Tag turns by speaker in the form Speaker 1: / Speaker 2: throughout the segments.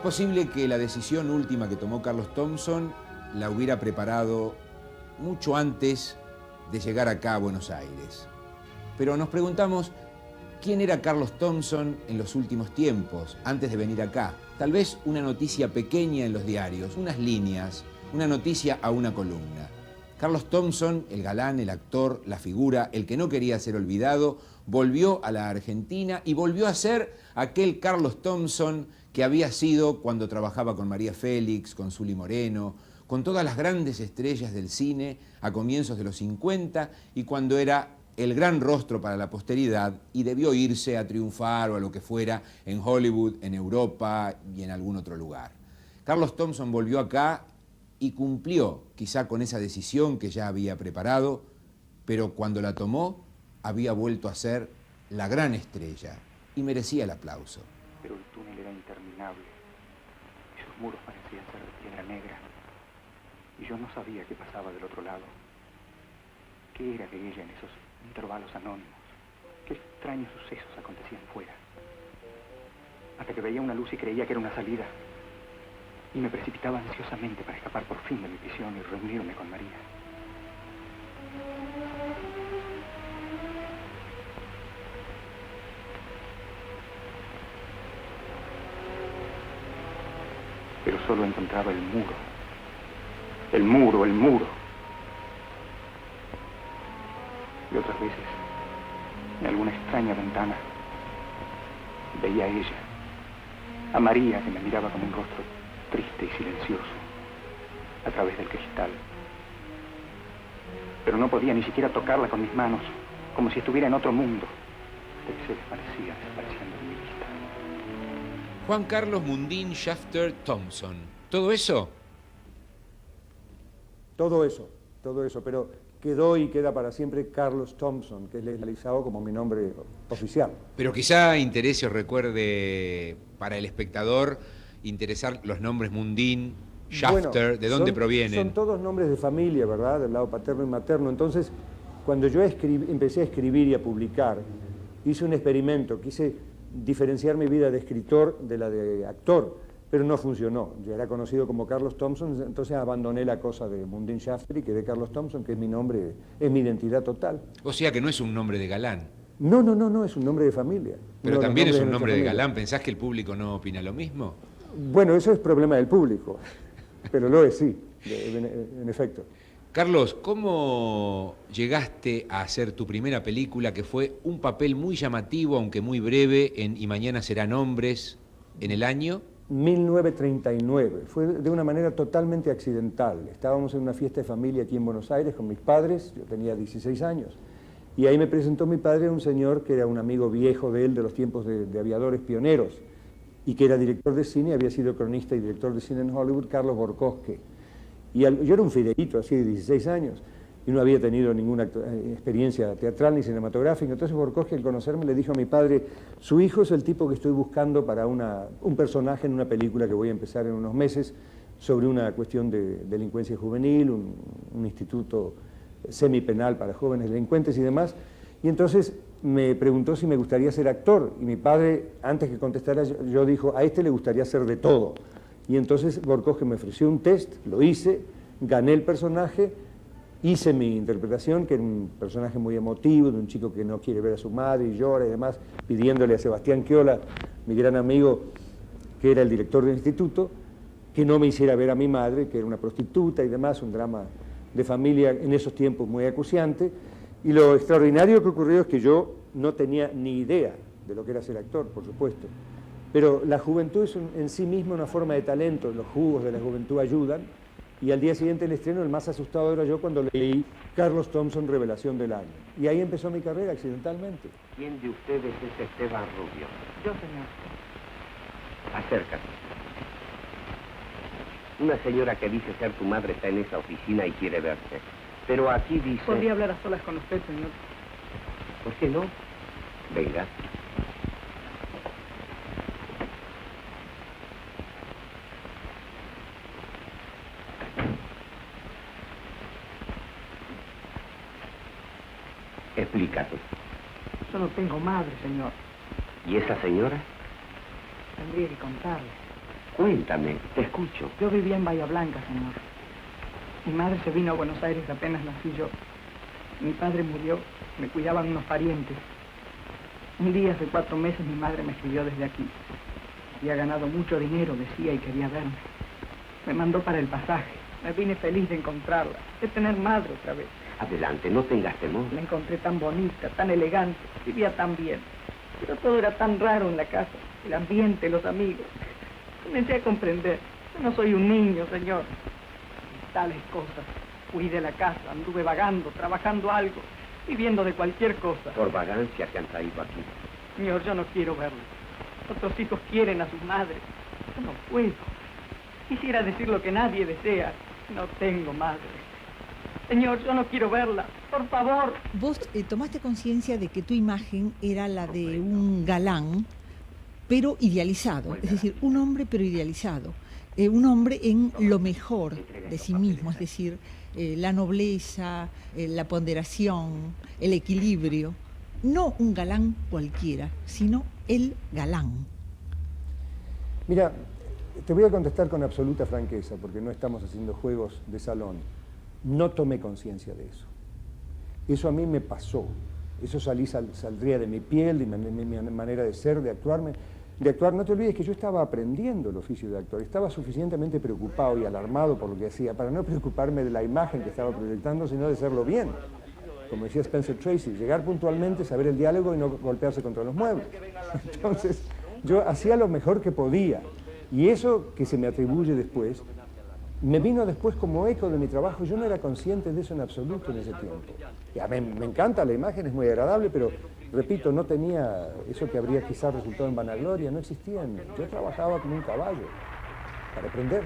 Speaker 1: Es posible que la decisión última que tomó Carlos Thompson la hubiera preparado mucho antes de llegar acá a Buenos Aires. Pero nos preguntamos, ¿quién era Carlos Thompson en los últimos tiempos, antes de venir acá? Tal vez una noticia pequeña en los diarios, unas líneas, una noticia a una columna. Carlos Thompson, el galán, el actor, la figura, el que no quería ser olvidado, volvió a la Argentina y volvió a ser aquel Carlos Thompson que había sido cuando trabajaba con María Félix, con Zuli Moreno, con todas las grandes estrellas del cine a comienzos de los 50 y cuando era el gran rostro para la posteridad y debió irse a triunfar o a lo que fuera en Hollywood, en Europa y en algún otro lugar. Carlos Thompson volvió acá y cumplió quizá con esa decisión que ya había preparado, pero cuando la tomó había vuelto a ser la gran estrella y merecía el aplauso.
Speaker 2: Pero el túnel era interminable y sus muros parecían ser de piedra negra y yo no sabía qué pasaba del otro lado. ¿Qué era de ella en esos intervalos anónimos? ¿Qué extraños sucesos acontecían fuera? Hasta que veía una luz y creía que era una salida. Y me precipitaba ansiosamente para escapar por fin de mi prisión y reunirme con María. Pero solo encontraba el muro. El muro, el muro. Y otras veces, en alguna extraña ventana, veía a ella, a María, que me miraba con un rostro triste y silencioso, a través del cristal. Pero no podía ni siquiera tocarla con mis manos, como si estuviera en otro mundo, hasta que se desvanecía, desapareciendo en mi vista.
Speaker 1: Juan Carlos Mundín Shafter Thompson. ¿Todo eso?
Speaker 3: Todo eso, pero quedó y queda para siempre Carlos Thompson, que es legalizado como mi nombre oficial.
Speaker 1: Pero quizá interese o recuerde para el espectador interesar los nombres Mundín, Shafter, ¿de dónde provienen?
Speaker 3: Son todos nombres de familia, ¿verdad? Del lado paterno y materno. Entonces, cuando yo empecé a escribir y a publicar, hice un experimento, quise diferenciar mi vida de escritor de la de actor, pero no funcionó. Yo era conocido como Carlos Thompson, entonces abandoné la cosa de Mundín Shafter y quedé Carlos Thompson, que es mi nombre, es mi identidad total.
Speaker 1: O sea que no es un nombre de galán.
Speaker 3: No, es un nombre de familia.
Speaker 1: Pero también es un nombre de galán. ¿Pensás que el público no opina lo mismo?
Speaker 3: Bueno, eso es problema del público, pero lo es, sí, en efecto.
Speaker 1: Carlos, ¿cómo llegaste a hacer tu primera película, que fue un papel muy llamativo, aunque muy breve, en Y mañana serán hombres, en el año?
Speaker 3: 1939. Fue de una manera totalmente accidental. Estábamos en una fiesta de familia aquí en Buenos Aires con mis padres, yo tenía 16 años, y ahí me presentó mi padre a un señor que era un amigo viejo de él de los tiempos de aviadores pioneros, y que era director de cine, había sido cronista y director de cine en Hollywood, Carlos Borcosque. Y yo era un fideíto, así de 16 años, y no había tenido ninguna experiencia teatral ni cinematográfica. Entonces Borcosque, al conocerme, le dijo a mi padre: su hijo es el tipo que estoy buscando para un personaje en una película que voy a empezar en unos meses, sobre una cuestión de delincuencia juvenil, un instituto semipenal para jóvenes delincuentes y demás. Y entonces me preguntó si me gustaría ser actor, y mi padre, antes que contestara, yo dijo: a este le gustaría hacer de todo. Y entonces Borcosque me ofreció un test, lo hice, gané el personaje, hice mi interpretación, que era un personaje muy emotivo, de un chico que no quiere ver a su madre y llora y demás, pidiéndole a Sebastián Chiola, mi gran amigo, que era el director del instituto, que no me hiciera ver a mi madre, que era una prostituta y demás, un drama de familia en esos tiempos muy acuciante. Y lo extraordinario que ocurrió es que yo no tenía ni idea de lo que era ser actor, por supuesto. Pero la juventud es en sí misma una forma de talento, los jugos de la juventud ayudan, y al día siguiente del estreno el más asustado era yo cuando leí Carlos Thompson, Revelación del Año. Y ahí empezó mi carrera accidentalmente.
Speaker 4: ¿Quién de ustedes es Esteban Rubio?
Speaker 5: Yo, señor.
Speaker 4: Acércate. Una señora que dice ser tu madre está en esa oficina y quiere verte. Pero aquí dice...
Speaker 5: ¿Podría hablar a solas con usted, señor?
Speaker 4: ¿Por qué no? Venga. Explícate.
Speaker 5: Yo no tengo madre, señor.
Speaker 4: ¿Y esa señora?
Speaker 5: Tendría que contarle.
Speaker 4: Cuéntame, te escucho.
Speaker 5: Yo vivía en Bahía Blanca, señor. Mi madre se vino a Buenos Aires apenas nací yo. Mi padre murió, me cuidaban unos parientes. Un día, hace 4 meses, mi madre me escribió desde aquí. Había ganado mucho dinero, decía, y quería verme. Me mandó para el pasaje. Me vine feliz de encontrarla, de tener madre otra vez.
Speaker 4: Adelante, no tengas temor.
Speaker 5: La encontré tan bonita, tan elegante, vivía tan bien. Pero todo era tan raro en la casa, el ambiente, los amigos. Comencé a comprender. Yo no soy un niño, señor. Tales cosas. Fui de la casa, anduve vagando, trabajando algo, viviendo de cualquier cosa.
Speaker 4: Por vagancia te han traído aquí.
Speaker 5: Señor, yo no quiero verlo. Otros hijos quieren a sus madres. Yo no puedo. Quisiera decir lo que nadie desea. No tengo madre. Señor, yo no quiero verla. Por favor.
Speaker 6: Vos tomaste conciencia de que tu imagen era la de un galán, pero idealizado. Es decir, un hombre pero idealizado. Un hombre en lo mejor de sí mismo. Es decir, la nobleza, la ponderación, el equilibrio. No un galán cualquiera, sino el galán.
Speaker 3: Mira, te voy a contestar con absoluta franqueza, porque no estamos haciendo juegos de salón. No tomé conciencia de eso. Eso a mí me pasó. Eso saldría de mi piel, de mi manera de ser, de actuar. No te olvides que yo estaba aprendiendo el oficio de actor. Estaba suficientemente preocupado y alarmado por lo que hacía, para no preocuparme de la imagen que estaba proyectando, sino de hacerlo bien. Como decía Spencer Tracy, llegar puntualmente, saber el diálogo y no golpearse contra los muebles. Entonces, yo hacía lo mejor que podía. Y eso que se me atribuye después, me vino después como eco de mi trabajo. Yo no era consciente de eso en absoluto en ese tiempo. Y a mí me encanta la imagen, es muy agradable, pero, repito, no tenía eso que habría quizás resultado en vanagloria, no existía. Yo trabajaba como un caballo para aprender.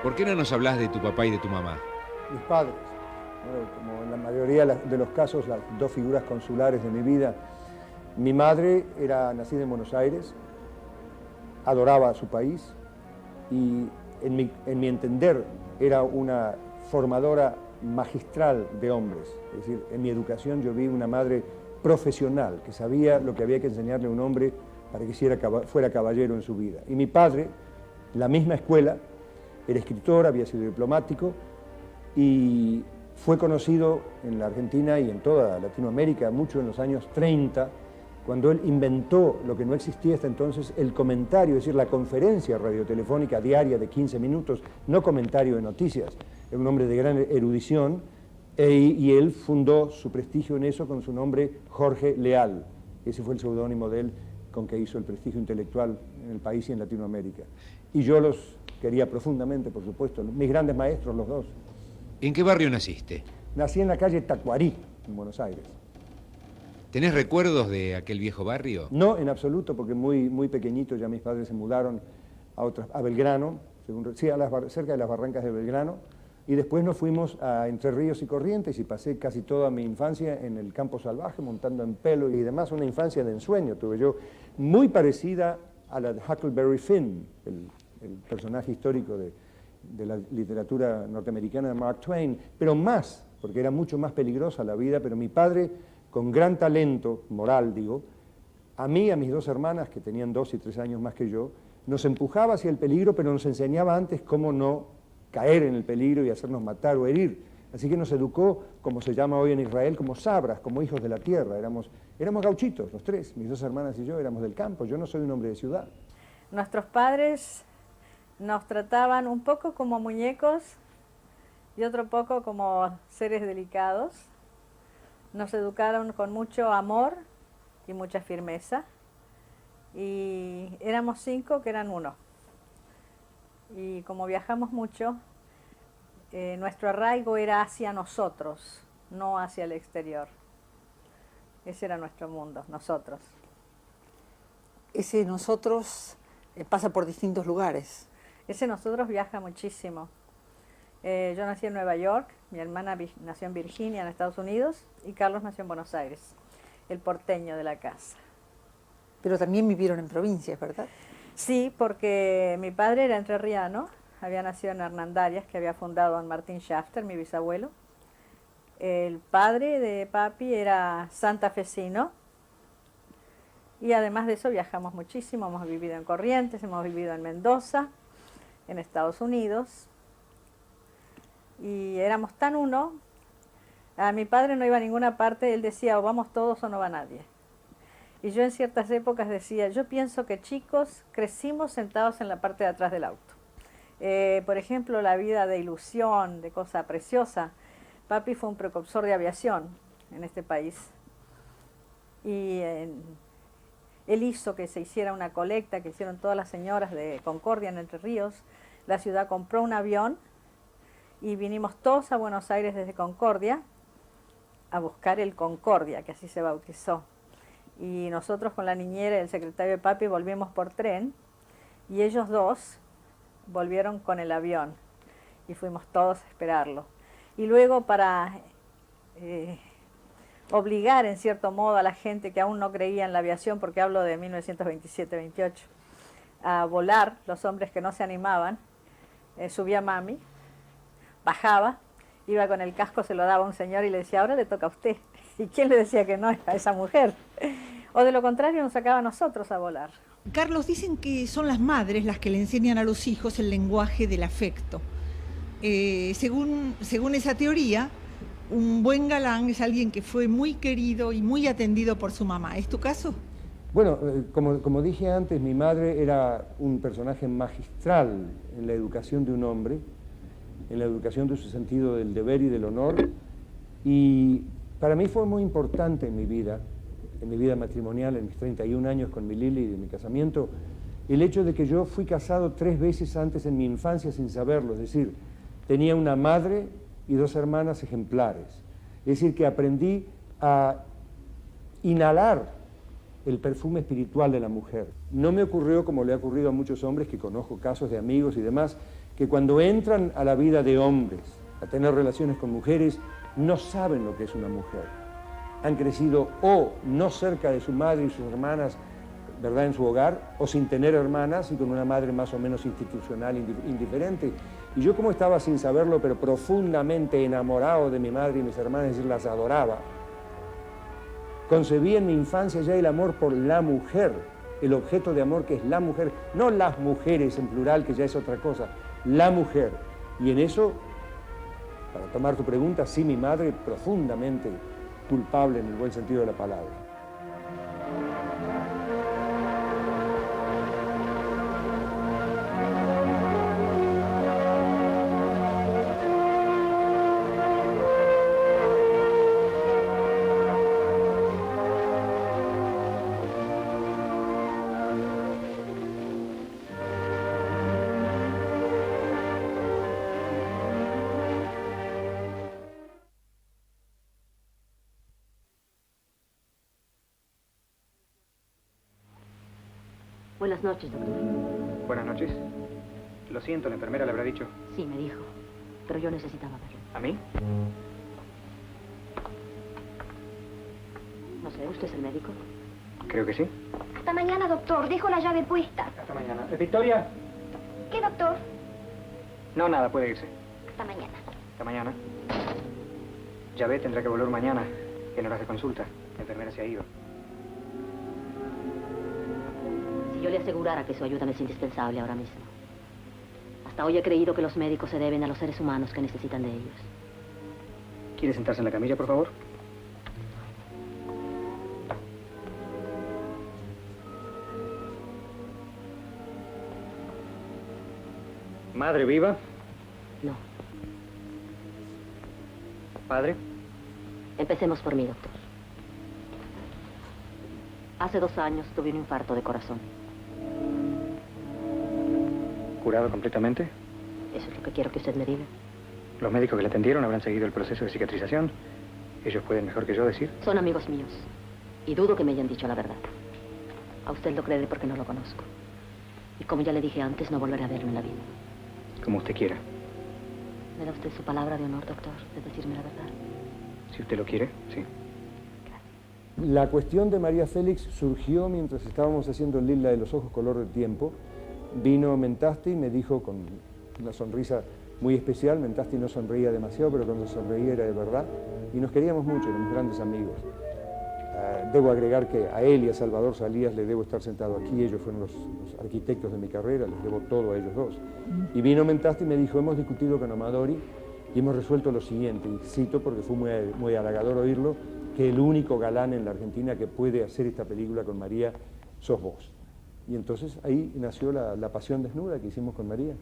Speaker 1: ¿Por qué no nos hablas de tu papá y de tu mamá?
Speaker 3: Mis padres, bueno, como en la mayoría de los casos, las dos figuras consulares de mi vida. Mi madre era nacida en Buenos Aires, adoraba a su país y en mi entender era una formadora magistral de hombres. Es decir, en mi educación yo vi una madre profesional que sabía lo que había que enseñarle a un hombre para que fuera caballero en su vida. Y mi padre, la misma escuela, Era escritor, había sido diplomático y fue conocido en la Argentina y en toda Latinoamérica mucho en los años 30, cuando él inventó lo que no existía hasta entonces, el comentario, es decir, la conferencia radiotelefónica diaria de 15 minutos, no comentario de noticias. Era un hombre de gran erudición y él fundó su prestigio en eso con su nombre Jorge Leal. Ese fue el seudónimo de él con que hizo el prestigio intelectual en el país y en Latinoamérica. Y yo los quería profundamente, por supuesto, mis grandes maestros, los dos.
Speaker 1: ¿En qué barrio naciste?
Speaker 3: Nací en la calle Tacuarí, en Buenos Aires.
Speaker 1: ¿Tenés recuerdos de aquel viejo barrio?
Speaker 3: No, en absoluto, porque muy pequeñito ya mis padres se mudaron a Belgrano, cerca de las barrancas de Belgrano, y después nos fuimos a Entre Ríos y Corrientes y pasé casi toda mi infancia en el campo salvaje, montando en pelo y demás, una infancia de ensueño tuve yo, muy parecida a la de Huckleberry Finn, el personaje histórico de la literatura norteamericana de Mark Twain, pero más, porque era mucho más peligrosa la vida, pero mi padre, con gran talento moral, digo, a mí, a mis dos hermanas, que tenían 2 y 3 años más que yo, nos empujaba hacia el peligro, pero nos enseñaba antes cómo no caer en el peligro y hacernos matar o herir. Así que nos educó, como se llama hoy en Israel, como sabras, como hijos de la tierra. Éramos gauchitos, los tres, mis dos hermanas y yo éramos del campo. Yo no soy un hombre de ciudad.
Speaker 7: Nuestros padres nos trataban un poco como muñecos y otro poco como seres delicados. Nos educaron con mucho amor y mucha firmeza. Y éramos 5 que eran 1. Y como viajamos mucho, nuestro arraigo era hacia nosotros, no hacia el exterior. Ese era nuestro mundo, nosotros.
Speaker 8: Ese nosotros pasa por distintos lugares.
Speaker 7: Ese nosotros viaja muchísimo. Yo nací en Nueva York, mi hermana nació en Virginia, en Estados Unidos, y Carlos nació en Buenos Aires, el porteño de la casa.
Speaker 8: Pero también vivieron en provincias, ¿verdad?
Speaker 7: Sí, porque mi padre era entrerriano, había nacido en Hernandarias, que había fundado don Martín Schafter, mi bisabuelo. El padre de papi era santafesino, y además de eso viajamos muchísimo, hemos vivido en Corrientes, hemos vivido en Mendoza, en Estados Unidos, y éramos tan uno, a mi padre no iba a ninguna parte, él decía o vamos todos o no va nadie. Y yo en ciertas épocas decía, yo pienso que chicos crecimos sentados en la parte de atrás del auto. Por ejemplo, la vida de ilusión, de cosa preciosa. Papi fue un precursor de aviación en este país. Y él hizo que se hiciera una colecta, que hicieron todas las señoras de Concordia en Entre Ríos. La ciudad compró un avión y vinimos todos a Buenos Aires desde Concordia a buscar el Concordia, que así se bautizó. Y nosotros con la niñera y el secretario de papi volvimos por tren y ellos dos volvieron con el avión y fuimos todos a esperarlo. Y luego para obligar en cierto modo a la gente que aún no creía en la aviación, porque hablo de 1927-28, a volar, los hombres que no se animaban, subía mami, bajaba, iba con el casco, se lo daba a un señor y le decía, ahora le toca a usted. ¿Y quién le decía que no a esa mujer? O de lo contrario nos sacaba a nosotros a volar.
Speaker 6: Carlos, dicen que son las madres las que le enseñan a los hijos el lenguaje del afecto. Según esa teoría, un buen galán es alguien que fue muy querido y muy atendido por su mamá. ¿Es tu caso?
Speaker 3: Bueno, como dije antes, mi madre era un personaje magistral en la educación de un hombre, en la educación de su sentido del deber y del honor, y para mí fue muy importante en mi vida matrimonial, en mis 31 años con mi Lili y de mi casamiento, el hecho de que yo fui casado 3 veces antes en mi infancia sin saberlo, es decir, tenía una madre y 2 hermanas ejemplares. Es decir, que aprendí a inhalar el perfume espiritual de la mujer. No me ocurrió como le ha ocurrido a muchos hombres, que conozco casos de amigos y demás, que cuando entran a la vida de hombres, a tener relaciones con mujeres, no saben lo que es una mujer. Han crecido o no cerca de su madre y sus hermanas, ¿verdad?, en su hogar, o sin tener hermanas y con una madre más o menos institucional, indiferente. Y yo, como estaba sin saberlo, pero profundamente enamorado de mi madre y mis hermanas, es decir, las adoraba, concebí en mi infancia ya el amor por la mujer, el objeto de amor que es la mujer, no las mujeres en plural, que ya es otra cosa, la mujer. Y en eso, para tomar tu pregunta, sí, mi madre profundamente culpable en el buen sentido de la palabra.
Speaker 9: Buenas noches, doctor.
Speaker 2: Buenas noches. Lo siento, la enfermera le habrá dicho.
Speaker 9: Sí, me dijo. Pero yo necesitaba verlo.
Speaker 2: ¿A mí?
Speaker 9: No sé, ¿usted es el médico?
Speaker 2: Creo que sí.
Speaker 10: Hasta mañana, doctor. Dejo la llave puesta.
Speaker 2: Hasta mañana. ¿Victoria?
Speaker 10: ¿Qué, doctor?
Speaker 2: No, nada, puede irse.
Speaker 10: Hasta mañana.
Speaker 2: Hasta mañana. Ya ve, tendrá que volver mañana, en horas de consulta. La enfermera se ha ido.
Speaker 9: Si yo le asegurara que su ayuda me es indispensable ahora mismo. Hasta hoy he creído que los médicos se deben a los seres humanos que necesitan de ellos.
Speaker 2: ¿Quiere sentarse en la camilla, por favor? ¿Madre viva?
Speaker 9: No.
Speaker 2: ¿Padre?
Speaker 9: Empecemos por mí, doctor. Hace 2 años tuve un infarto de corazón.
Speaker 2: ¿Curado completamente?
Speaker 9: Eso es lo que quiero que usted me diga.
Speaker 2: Los médicos que le atendieron habrán seguido el proceso de cicatrización. Ellos pueden mejor que yo decir.
Speaker 9: Son amigos míos. Y dudo que me hayan dicho la verdad. A usted lo cree porque no lo conozco. Y como ya le dije antes, no volveré a verlo en la vida.
Speaker 2: Como usted quiera.
Speaker 9: ¿Me da usted su palabra de honor, doctor, de decirme la verdad?
Speaker 2: Si usted lo quiere, sí.
Speaker 3: La cuestión de María Félix surgió mientras estábamos haciendo el Lila de los ojos color del tiempo. Vino Mentasti y me dijo con una sonrisa muy especial. Mentasti no sonreía demasiado, pero cuando sonreía era de verdad. Y nos queríamos mucho, éramos grandes amigos. Debo agregar que a él y a Salvador Salías le debo estar sentado aquí. Ellos fueron los arquitectos de mi carrera, les debo todo a ellos dos. Y vino Mentasti y me dijo, hemos discutido con Amadori y hemos resuelto lo siguiente, y cito porque fue muy halagador oírlo, que el único galán en la Argentina que puede hacer esta película con María sos vos. Y entonces ahí nació la pasión desnuda que hicimos con María.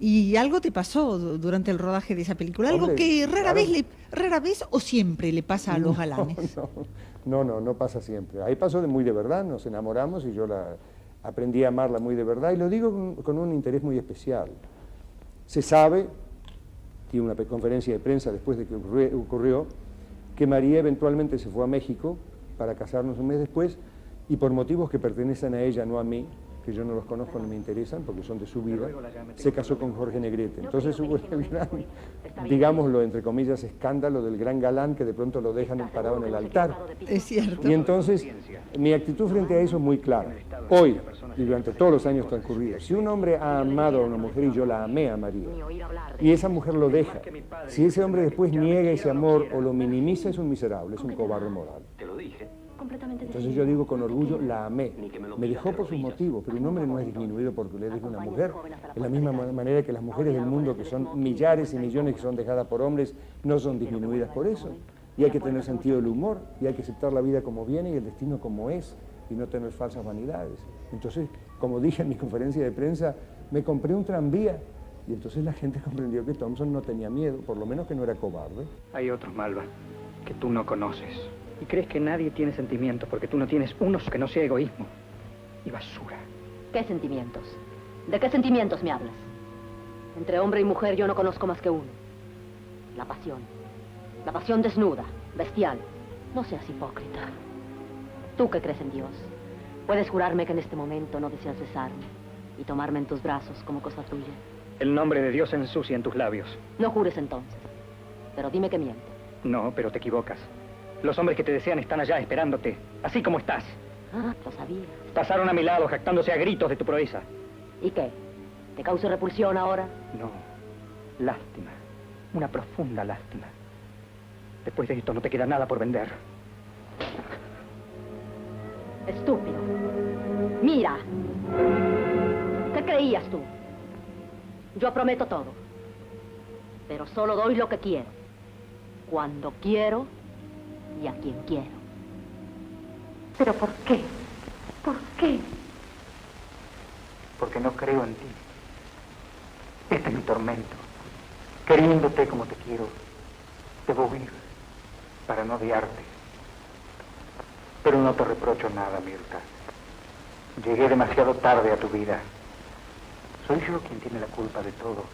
Speaker 6: ¿Y algo te pasó durante el rodaje de esa película? Algo que rara vez o siempre le pasa a los galanes.
Speaker 3: No pasa siempre. Ahí pasó muy de verdad, nos enamoramos y yo aprendí a amarla muy de verdad, y lo digo con un interés muy especial. Se sabe, y una conferencia de prensa después de que ocurrió, que María eventualmente se fue a México para casarnos un mes después, y por motivos que pertenecen a ella, no a mí, que yo no los conozco, no me interesan, porque son de su vida, se casó con Jorge Negrete. Entonces hubo el gran, digámoslo, entre comillas, escándalo del gran galán que de pronto lo dejan parado en el altar.
Speaker 6: Es cierto.
Speaker 3: Y entonces, mi actitud frente a eso es muy clara. Hoy, y durante todos los años transcurridos, si un hombre ha amado a una mujer, y yo la amé a María, y esa mujer lo deja, si ese hombre después niega ese amor o lo minimiza, es un miserable, es un cobarde moral.
Speaker 4: Te lo dije.
Speaker 3: Entonces yo digo con orgullo, la amé. Me dejó por sus motivos, pero un hombre no es disminuido porque le deje una mujer. De la misma manera que las mujeres del mundo, que son millares y millones que son dejadas por hombres, no son disminuidas por eso. Y hay que tener sentido del humor, y hay que aceptar la vida como viene y el destino como es, y no tener falsas vanidades. Entonces, como dije en mi conferencia de prensa, me compré un tranvía, y entonces la gente comprendió que Thompson no tenía miedo, por lo menos que no era cobarde.
Speaker 2: Hay otros, Malva, que tú no conoces. Y crees que nadie tiene sentimientos porque tú no tienes unos que no sea egoísmo y basura.
Speaker 9: ¿Qué sentimientos? ¿De qué sentimientos me hablas? Entre hombre y mujer yo no conozco más que uno. La pasión. La pasión desnuda, bestial. No seas hipócrita. ¿Tú que crees en Dios? Puedes jurarme que en este momento no deseas besarme y tomarme en tus brazos como cosa tuya.
Speaker 2: El nombre de Dios se ensucia en tus labios.
Speaker 9: No jures entonces. Pero dime que miento.
Speaker 2: No, pero te equivocas. Los hombres que te desean están allá esperándote, así como estás.
Speaker 9: Ah, lo sabía.
Speaker 2: Pasaron a mi lado jactándose a gritos de tu proeza.
Speaker 9: ¿Y qué? ¿Te causa repulsión ahora?
Speaker 2: No, lástima. Una profunda lástima. Después de esto no te queda nada por vender.
Speaker 9: Estúpido. Mira. ¿Qué creías tú? Yo prometo todo. Pero solo doy lo que quiero. Cuando quiero y a quien quiero.
Speaker 10: ¿Pero por qué? ¿Por qué?
Speaker 2: Porque no creo en ti. Este es mi tormento. Queriéndote como te quiero, debo huir para no odiarte. Pero no te reprocho nada, Mirta. Llegué demasiado tarde a tu vida. Soy yo quien tiene la culpa de todo.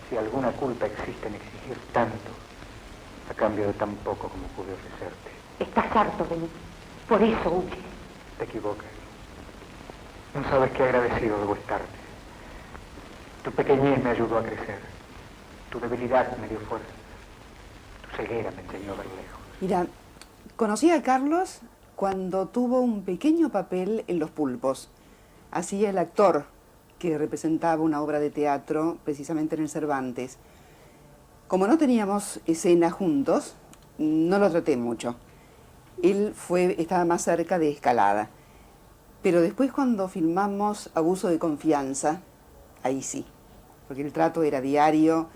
Speaker 2: Si alguna culpa existe en exigir tanto, a cambio de tan poco como pude ofrecerte.
Speaker 10: Estás harto de mí. Por eso huye.
Speaker 2: Te equivocas. No sabes qué agradecido debo estarte. Tu pequeñez me ayudó a crecer. Tu debilidad me dio fuerza. Tu ceguera me enseñó a ver lejos.
Speaker 11: Mira, conocí a Carlos cuando tuvo un pequeño papel en Los Pulpos. Hacía el actor que representaba una obra de teatro precisamente en el Cervantes. Como no teníamos escena juntos, no lo traté mucho. Él estaba más cerca de Escalada. Pero después cuando filmamos Abuso de Confianza, ahí sí, porque el trato era diario,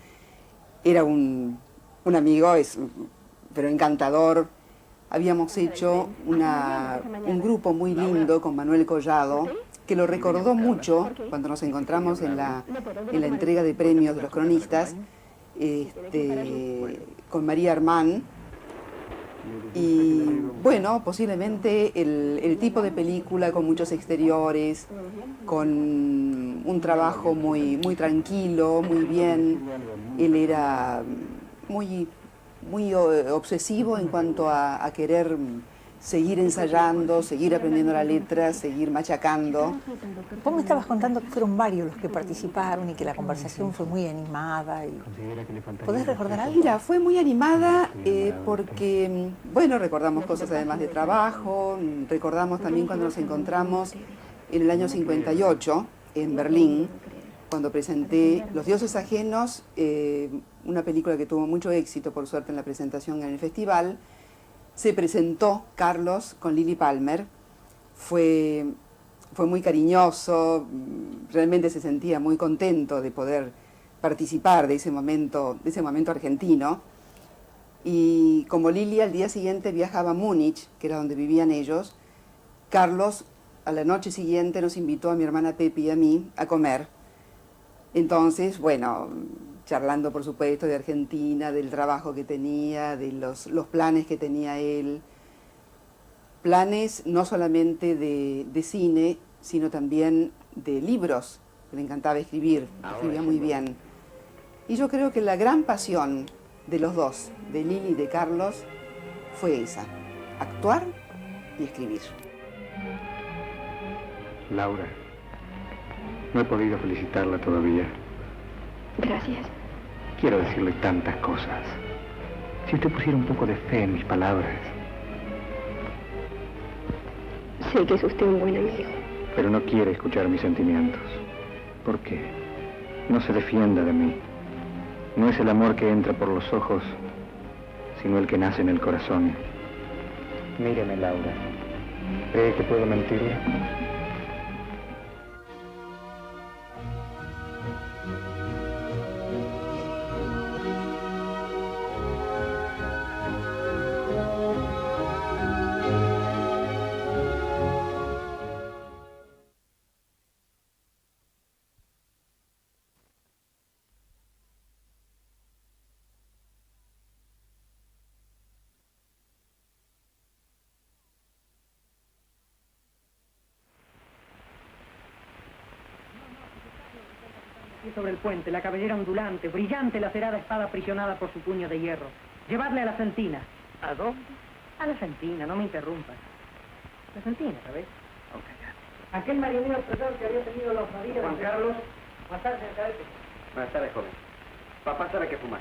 Speaker 11: era un amigo, pero encantador. Habíamos hecho un grupo muy lindo con Manuel Collado, que lo recordó mucho cuando nos encontramos en la entrega de premios de los cronistas, con María Armán. Y bueno, posiblemente el tipo de película con muchos exteriores, con un trabajo muy tranquilo, muy bien. Él era muy obsesivo en cuanto a querer seguir ensayando, seguir aprendiendo la letra, seguir machacando.
Speaker 8: Vos me estabas contando que fueron varios los que participaron y que la conversación fue muy animada. ¿Podés recordar algo?
Speaker 11: Mira, fue muy animada porque, bueno, recordamos cosas además de trabajo, recordamos también cuando nos encontramos en el año 58 en Berlín, cuando presenté Los dioses ajenos, una película que tuvo mucho éxito, por suerte, en la presentación en el festival. Se presentó Carlos con Lili Palmer, fue muy cariñoso, realmente se sentía muy contento de poder participar de ese momento argentino. Y como Lili al día siguiente viajaba a Múnich, que era donde vivían ellos, Carlos a la noche siguiente nos invitó a mi hermana Pepi y a mí a comer. Entonces, bueno, charlando por supuesto de Argentina, del trabajo que tenía, de los planes que tenía él. Planes no solamente de cine, sino también de libros. Le encantaba escribir, escribía muy bien. Y yo creo que la gran pasión de los dos, de Lili y de Carlos, fue esa: actuar y escribir.
Speaker 2: Laura, no he podido felicitarla todavía.
Speaker 10: Gracias.
Speaker 2: Quiero decirle tantas cosas. Si usted pusiera un poco de fe en mis palabras.
Speaker 10: Sé que es usted un buen amigo.
Speaker 2: Pero no quiere escuchar mis sentimientos. ¿Por qué? No se defienda de mí. No es el amor que entra por los ojos, sino el que nace en el corazón. Míreme, Laura. ¿Cree que puedo mentirle?
Speaker 5: Sobre el puente, la cabellera ondulante, brillante lacerada espada aprisionada por su puño de hierro. Llevarle a la Sentina. ¿A dónde? A la Sentina, no me interrumpas. La Sentina, ¿sabes? Okay. Aquel marinero opresor que había tenido la osadía de...
Speaker 2: Juan Carlos.
Speaker 5: Buenas tardes, señor cadete.
Speaker 4: Buenas tardes, joven. Papá sabe que fumas.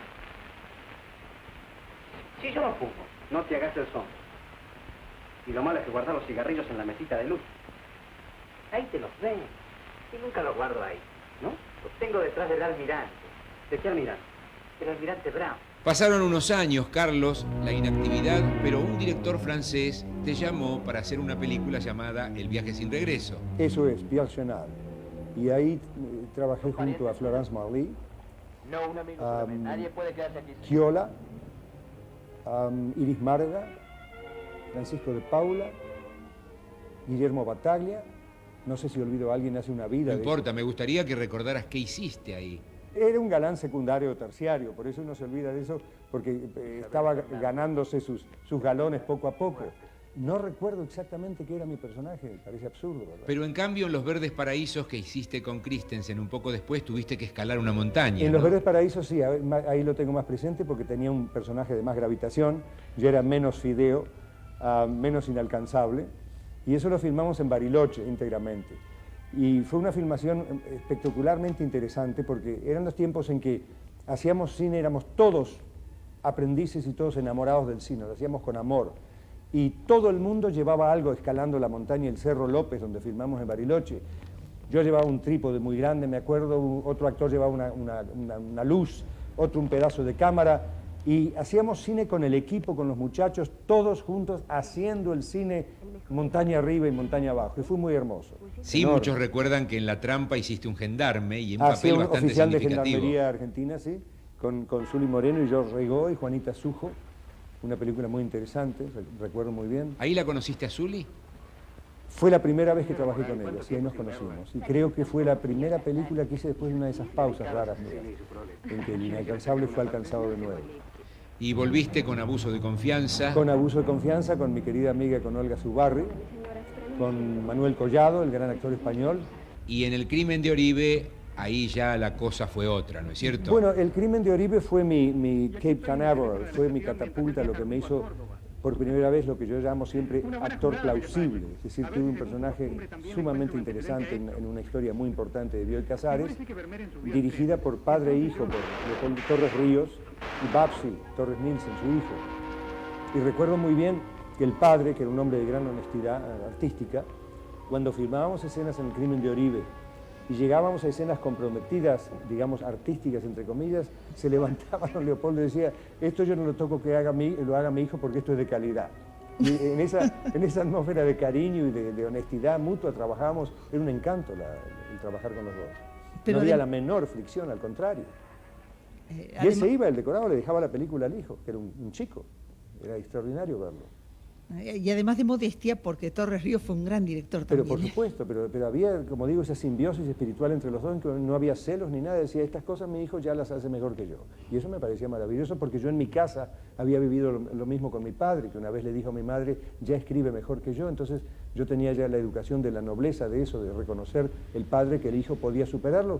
Speaker 5: Sí, yo no fumo.
Speaker 4: No te hagas el son. Y lo malo es que guardar los cigarrillos en la mesita de luz.
Speaker 5: Ahí te los ven.
Speaker 4: Y nunca los guardo ahí, ¿no? Los tengo detrás del almirante. ¿De qué almirante? El almirante Brown.
Speaker 1: Pasaron unos años, Carlos, la inactividad, pero un director francés te llamó para hacer una película llamada El viaje sin regreso.
Speaker 3: Eso es, Pierre Chenal. Y ahí trabajé junto a Florence Marly, Chiola, Iris Marga, Francisco de Paula, Guillermo Battaglia. No sé si olvido a alguien, hace una vida.
Speaker 1: No importa, me gustaría que recordaras qué hiciste ahí.
Speaker 3: Era un galán secundario o terciario, por eso uno se olvida de eso, porque estaba ganándose sus galones poco a poco. No recuerdo exactamente qué era mi personaje, me parece absurdo, ¿verdad?
Speaker 1: Pero en cambio en Los Verdes Paraísos que hiciste con Christensen un poco después tuviste que escalar una montaña,
Speaker 3: En
Speaker 1: ¿no?
Speaker 3: Los Verdes Paraísos sí, ahí lo tengo más presente porque tenía un personaje de más gravitación, yo era menos fideo, menos inalcanzable, y eso lo filmamos en Bariloche íntegramente. Y fue una filmación espectacularmente interesante porque eran los tiempos en que hacíamos cine, éramos todos aprendices y todos enamorados del cine, lo hacíamos con amor. Y todo el mundo llevaba algo escalando la montaña, el Cerro López, donde filmamos en Bariloche. Yo llevaba un trípode muy grande, me acuerdo, otro actor llevaba una luz, otro un pedazo de cámara, y hacíamos cine con el equipo, con los muchachos, todos juntos, haciendo el cine montaña arriba y montaña abajo, y fue muy hermoso.
Speaker 1: Sí,
Speaker 3: enorme.
Speaker 1: muchos recuerdan que en La Trampa hiciste un gendarme y en un papel
Speaker 3: Un
Speaker 1: bastante
Speaker 3: oficial de
Speaker 1: significativo.
Speaker 3: Gendarmería Argentina, sí, con Zuli Moreno y George Regó y Juanita Sujo, una película muy interesante, recuerdo muy bien.
Speaker 1: ¿Ahí la conociste a Zuli?
Speaker 3: Fue la primera vez que trabajé con ella, sí, ahí nos conocimos. Y creo que fue la primera película que hice después de una de esas pausas raras mías, en que el inalcanzable fue alcanzado de nuevo.
Speaker 1: Y volviste con Abuso de Confianza.
Speaker 3: Con Abuso de Confianza, con mi querida amiga, con Olga Zubarri, con Manuel Collado, el gran actor español.
Speaker 1: Y en El Crimen de Oribe, ahí ya la cosa fue otra, ¿no es cierto?
Speaker 3: Bueno, El Crimen de Oribe fue mi Cape Canaveral, fue mi catapulta, lo que me hizo por primera vez lo que yo llamo siempre actor plausible. Es decir, tuve un personaje sumamente interesante en una historia muy importante de Bioy Casares, dirigida por padre e hijo, por Leopoldo Torres Ríos y Babsi Torres Nielsen, su hijo. Y recuerdo muy bien que el padre, que era un hombre de gran honestidad artística, cuando filmábamos escenas en El Crimen de Oribe y llegábamos a escenas comprometidas, digamos, artísticas, entre comillas, se levantaba don Leopoldo y decía, esto yo no lo toco que lo haga mi hijo porque esto es de calidad. Y en esa atmósfera de cariño y de honestidad mutua trabajábamos, era un encanto el trabajar con los dos.
Speaker 6: Pero
Speaker 3: no había la menor fricción, al contrario. Y él se iba, el decorado le dejaba la película al hijo, que era un chico. Era extraordinario verlo.
Speaker 6: Y además de modestia, porque Torres Ríos fue un gran director
Speaker 3: Pero
Speaker 6: también.
Speaker 3: por supuesto, pero había, como digo, esa simbiosis espiritual entre los dos, en que no había celos ni nada. Decía, estas cosas mi hijo ya las hace mejor que yo. Y eso me parecía maravilloso, porque yo en mi casa había vivido lo mismo con mi padre, que una vez le dijo a mi madre, ya escribe mejor que yo. Entonces yo tenía ya la educación de la nobleza de eso, de reconocer el padre, que el hijo podía superarlo,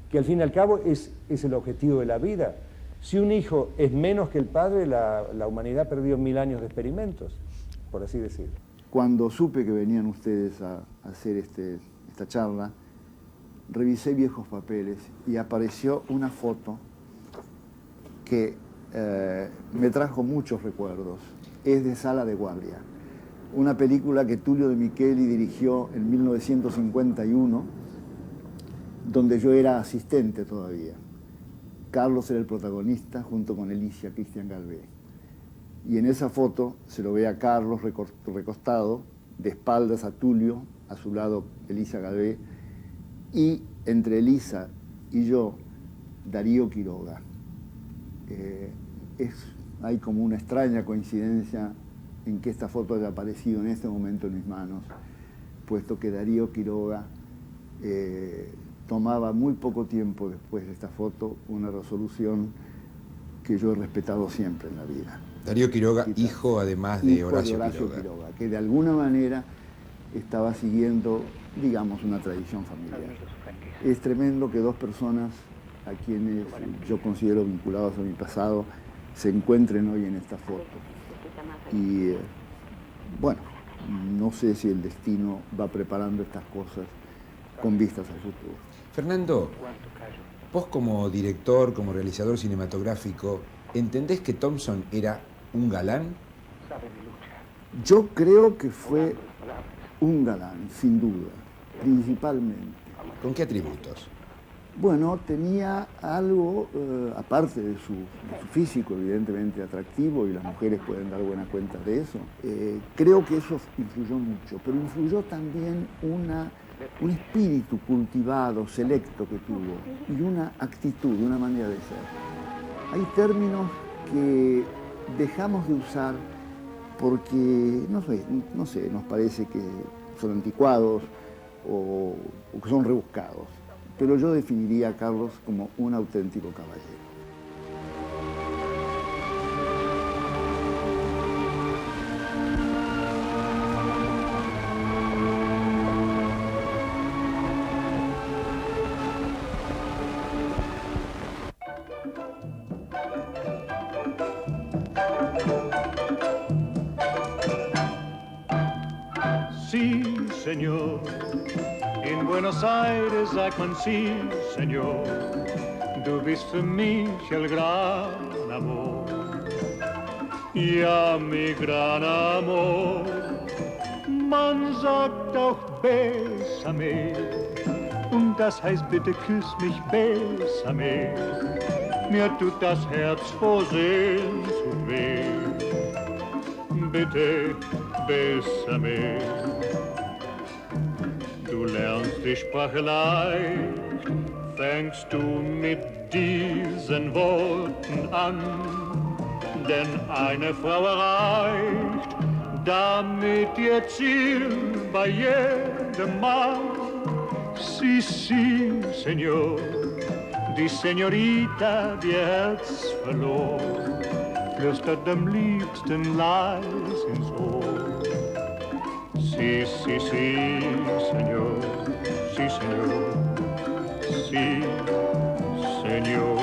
Speaker 3: que al fin y al cabo es el objetivo de la vida. Si un hijo es menos que el padre, la humanidad perdió 1000 años de experimentos, por así decirlo.
Speaker 12: Cuando supe que venían ustedes a hacer esta charla, revisé viejos papeles y apareció una foto que me trajo muchos recuerdos. Es de Sala de Guardia, una película que Tullio De Micheli dirigió en 1951, donde yo era asistente todavía. Carlos era el protagonista junto con Elicia Cristian Galvé. Y en esa foto se lo ve a Carlos recostado, de espaldas a Tulio, a su lado Elicia Galvé, y entre Elisa y yo, Darío Quiroga. Hay como una extraña coincidencia en que esta foto haya aparecido en este momento en mis manos, puesto que Darío Quiroga tomaba muy poco tiempo después de esta foto una resolución que yo he respetado siempre en la vida.
Speaker 1: Darío Quiroga, hijo además de Horacio
Speaker 12: Quiroga, que de alguna manera estaba siguiendo, digamos, una tradición familiar. Es tremendo que dos personas a quienes yo considero vinculados a mi pasado se encuentren hoy en esta foto. Y bueno, no sé si el destino va preparando estas cosas con vistas al futuro.
Speaker 1: Fernando, vos como director, como realizador cinematográfico, ¿entendés que Thompson era un galán?
Speaker 12: Yo creo que fue un galán, sin duda, principalmente.
Speaker 1: ¿Con qué atributos?
Speaker 12: Bueno, tenía algo, aparte de su físico evidentemente atractivo, y las mujeres pueden dar buena cuenta de eso, creo que eso influyó mucho, pero influyó también una un espíritu cultivado, selecto que tuvo, y una actitud, una manera de ser. Hay términos que dejamos de usar porque, no sé, nos parece que son anticuados o que son rebuscados. Pero yo definiría a Carlos como un auténtico caballero.
Speaker 13: Sí, señor. In Buenos Aires sagt man sí, señor. Du bist für mich el gran amor. Ja, mi gran amor. Man sagt auch bésame. Und das heißt bitte küss mich, bésame. Mir tut das Herz vor Sehnsucht weh. Bitte, bésame. Du lernst die Sprache leicht, fängst du mit diesen Worten an. Denn eine Frau erreicht damit ihr Ziel bei jedem Mann. Sí, sí, Señor, die Señorita, die ihr Herz verlor, flüstert am liebsten leis ins Ohr. Sí, sí, sí, Señor, sí, Señor, sí, Señor.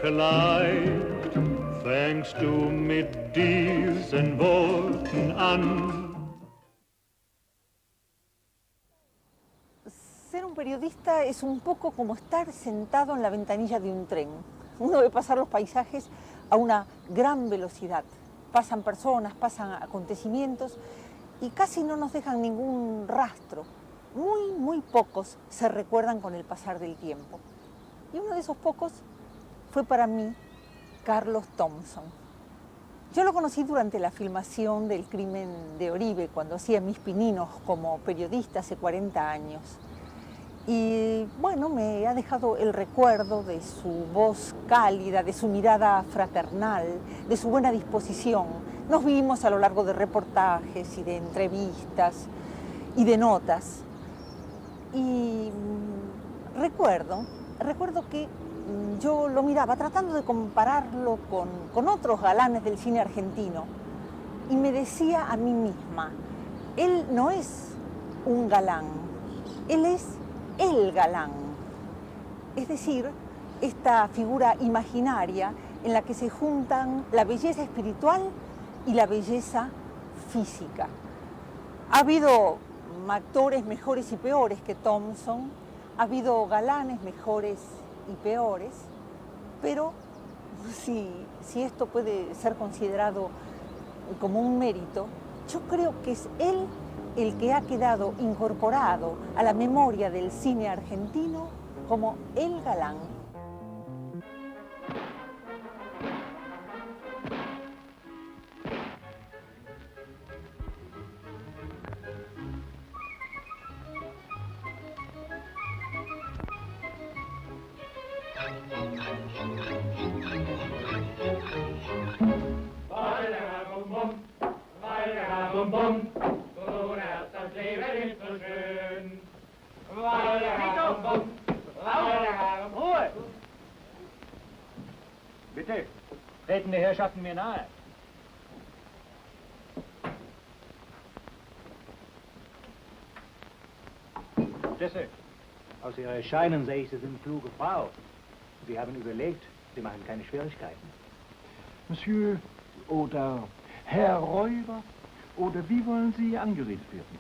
Speaker 13: Leicht, fängst du mit diesen Worten an.
Speaker 8: Ser un periodista es un poco como estar sentado en la ventanilla de un tren. Uno ve pasar los paisajes a una gran velocidad. Pasan personas, pasan acontecimientos y casi no nos dejan ningún rastro. Muy pocos se recuerdan con el pasar del tiempo. Y uno de esos pocos fue para mí Carlos Thompson. Yo lo conocí durante la filmación del crimen de Oribe, cuando hacía Mis Pininos como periodista hace 40 años. Y bueno, me ha dejado el recuerdo de su voz cálida, de su mirada fraternal, de su buena disposición. Nos vimos a lo largo de reportajes y de entrevistas y de notas. Y recuerdo que yo lo miraba tratando de compararlo con otros galanes del cine argentino y me decía a mí misma, él no es un galán, él es el galán. Es decir, esta figura imaginaria en la que se juntan la belleza espiritual y la belleza física. Ha habido actores mejores y peores que Thompson, ha habido galanes mejores y peores, pero si esto puede ser considerado como un mérito, yo creo que es él el que ha quedado incorporado a la memoria del cine argentino como el galán.
Speaker 2: Bitte, treten die Herrschaften mir nahe.
Speaker 14: Komtesse, aus Ihrer Erscheinung sehe ich, Sie sind eine kluge Frau. Sie haben überlegt, Sie machen keine Schwierigkeiten.
Speaker 15: Monsieur oder Herr Räuber oder wie wollen Sie angeredet werden?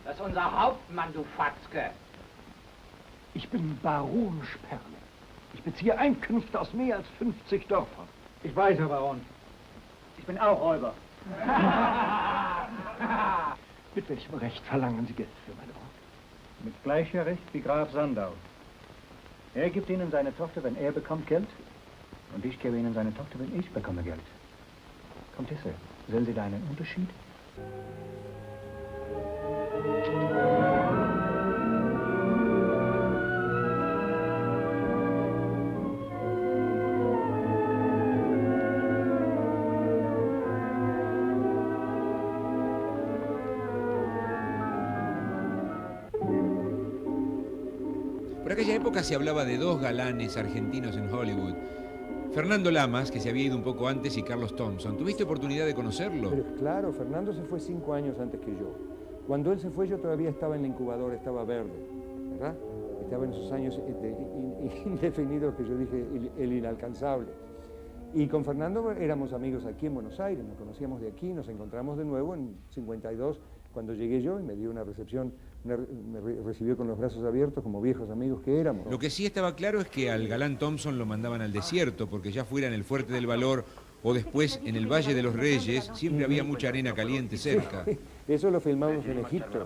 Speaker 4: Das ist unser Hauptmann, du Fatzke.
Speaker 15: Ich bin Baron Sperle. Ich beziehe Einkünfte aus mehr als 50 Dörfern.
Speaker 14: Ich weiß, Herr Baron. Ich bin auch Räuber.
Speaker 15: Mit welchem Recht verlangen Sie Geld für meine Braut?
Speaker 14: Mit gleicher Recht wie Graf Sandau. Er gibt Ihnen seine Tochter, wenn er bekommt Geld. Und ich gebe Ihnen seine Tochter, wenn ich bekomme Geld. Komtesse, sehen Sie da einen Unterschied?
Speaker 1: Por aquella época se hablaba de dos galanes argentinos en Hollywood. Fernando Lamas, que se había ido un poco antes, y Carlos Thompson. ¿Tuviste oportunidad de conocerlo?
Speaker 3: Pero claro, Fernando se fue 5 años antes que yo. Cuando él se fue yo todavía estaba en la incubadora, estaba verde, ¿verdad? Estaba en esos años indefinidos que yo dije, el inalcanzable. Y con Fernando éramos amigos aquí en Buenos Aires, nos conocíamos de aquí, nos encontramos de nuevo en 52, cuando llegué yo y me dio una recepción, me recibió con los brazos abiertos como viejos amigos que éramos.
Speaker 1: Lo que sí estaba claro es que al galán Thompson lo mandaban al desierto, porque ya fuera en el Fuerte del Valor o después en el Valle de los Reyes, siempre había mucha arena caliente cerca.
Speaker 3: Sí, eso lo filmamos en Egipto.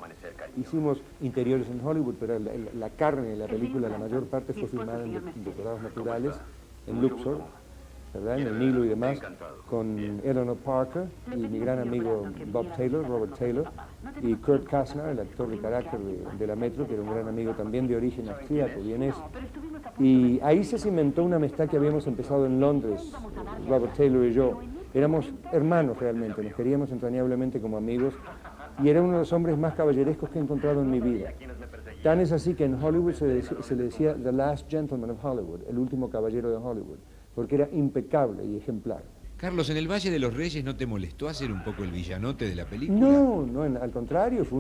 Speaker 3: Hicimos interiores en Hollywood, pero la carne de la película, la mayor parte fue filmada en decorados naturales, en Luxor, ¿verdad? En el Nilo y demás, con Eleanor Parker y mi gran amigo Bob Taylor, Robert Taylor, y Kurt Kasner, el actor de carácter de la Metro, que era un gran amigo también de origen austríaco, vienés. Y ahí se cimentó una amistad que habíamos empezado en Londres, Robert Taylor y yo. Éramos hermanos realmente, nos queríamos entrañablemente como amigos, y era uno de los hombres más caballerescos que he encontrado en mi vida. Tan es así que en Hollywood se le decía The Last Gentleman of Hollywood, el último caballero de Hollywood, porque era impecable y ejemplar.
Speaker 1: Carlos, ¿en el Valle de los Reyes no te molestó hacer un poco el villanote de la película?
Speaker 3: No, al contrario, fue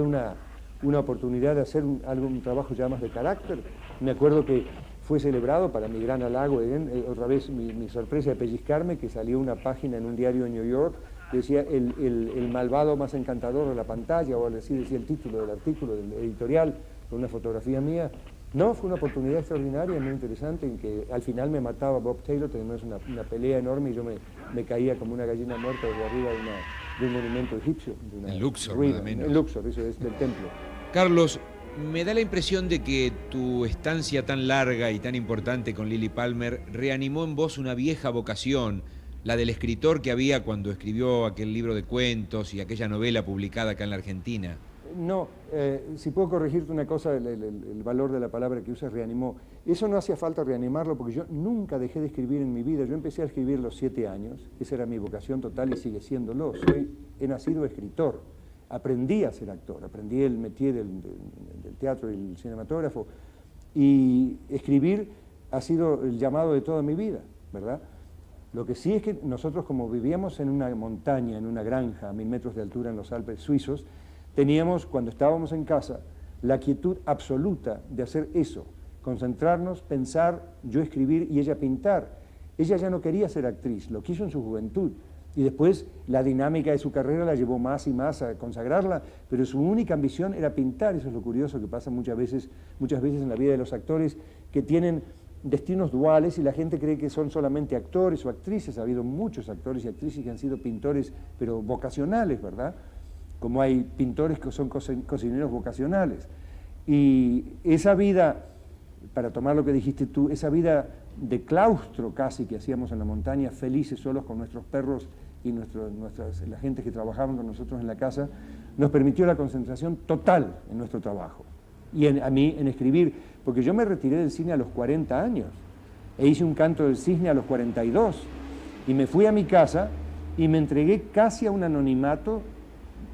Speaker 3: una oportunidad de hacer un trabajo ya más de carácter. Me acuerdo que fue celebrado para mi gran halago, otra vez mi sorpresa de pellizcarme, que salió una página en un diario en New York, que decía el malvado más encantador de la pantalla, o así decía el título del artículo, del editorial, con una fotografía mía. No, fue una oportunidad extraordinaria, muy interesante, en que al final me mataba Bob Taylor, tenemos una pelea enorme y yo me caía como una gallina muerta desde arriba de un monumento egipcio.
Speaker 1: En Luxor, nada menos.
Speaker 3: En Luxor, eso es del templo.
Speaker 1: Carlos, me da la impresión de que tu estancia tan larga y tan importante con Lily Palmer reanimó en vos una vieja vocación, la del escritor que había cuando escribió aquel libro de cuentos y aquella novela publicada acá en la Argentina.
Speaker 3: No, si puedo corregirte una cosa, el valor de la palabra que usas, reanimó. Eso no hacía falta reanimarlo porque yo nunca dejé de escribir en mi vida. Yo empecé a escribir a los 7 años, esa era mi vocación total y sigue siéndolo. He nacido escritor, aprendí a ser actor, aprendí el métier del teatro y el cinematógrafo, y escribir ha sido el llamado de toda mi vida, ¿verdad? Lo que sí es que nosotros, como vivíamos en una montaña, en una granja a 1000 metros de altura en los Alpes suizos, teníamos, cuando estábamos en casa, la quietud absoluta de hacer eso, concentrarnos, pensar, yo escribir y ella pintar. Ella ya no quería ser actriz, lo quiso en su juventud, y después la dinámica de su carrera la llevó más y más a consagrarla, pero su única ambición era pintar. Eso es lo curioso que pasa muchas veces en la vida de los actores, que tienen destinos duales y la gente cree que son solamente actores o actrices. Ha habido muchos actores y actrices que han sido pintores, pero vocacionales, ¿verdad? Como hay pintores que son cocineros vocacionales. Y esa vida, para tomar lo que dijiste tú, esa vida de claustro casi que hacíamos en la montaña, felices solos con nuestros perros y la gente que trabajaban con nosotros en la casa, nos permitió la concentración total en nuestro trabajo. Y a mí en escribir, porque yo me retiré del cine a los 40 años, e hice un canto del cisne a los 42, y me fui a mi casa y me entregué casi a un anonimato,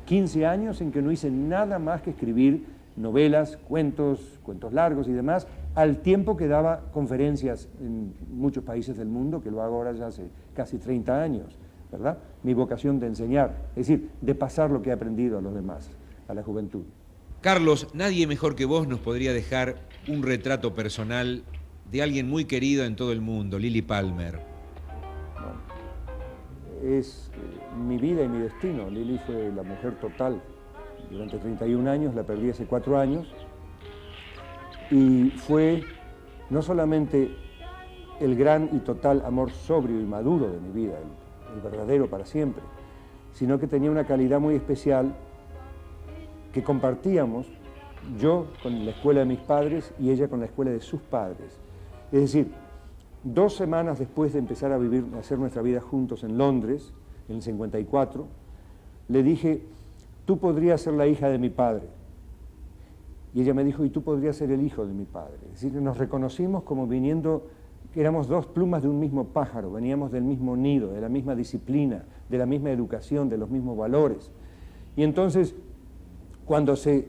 Speaker 3: 15 años en que no hice nada más que escribir novelas, cuentos largos y demás, al tiempo que daba conferencias en muchos países del mundo, que lo hago ahora ya hace casi 30 años, ¿verdad? Mi vocación de enseñar, es decir, de pasar lo que he aprendido a los demás, a la juventud.
Speaker 1: Carlos, nadie mejor que vos nos podría dejar un retrato personal de alguien muy querido en todo el mundo, Lily Palmer.
Speaker 3: Es mi vida y mi destino. Lily fue la mujer total. Durante 31 años, la perdí hace 4 años. Y fue no solamente el gran y total amor sobrio y maduro de mi vida, el verdadero para siempre, sino que tenía una calidad muy especial que compartíamos, yo con la escuela de mis padres y ella con la escuela de sus padres. Es decir, 2 semanas después de empezar a vivir, a hacer nuestra vida juntos en Londres, en el 54, le dije, tú podrías ser la hija de mi padre. Y ella me dijo, y tú podrías ser el hijo de mi padre. Es decir, nos reconocimos como viniendo, éramos 2 plumas de un mismo pájaro, veníamos del mismo nido, de la misma disciplina, de la misma educación, de los mismos valores. Y entonces, cuando se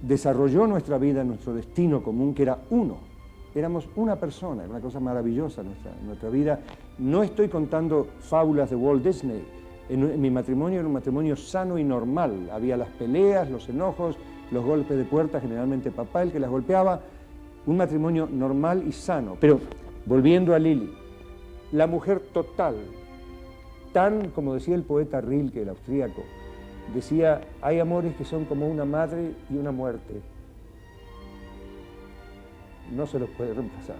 Speaker 3: desarrolló nuestra vida, nuestro destino común, que era uno, éramos una persona, era una cosa maravillosa nuestra vida. No estoy contando fábulas de Walt Disney. En mi matrimonio era un matrimonio sano y normal. Había las peleas, los enojos, los golpes de puerta, generalmente papá el que las golpeaba. Un matrimonio normal y sano. Pero, volviendo a Lily, la mujer total, tan, como decía el poeta Rilke, el austríaco, decía, hay amores que son como una madre y una muerte. No se los puede reemplazar.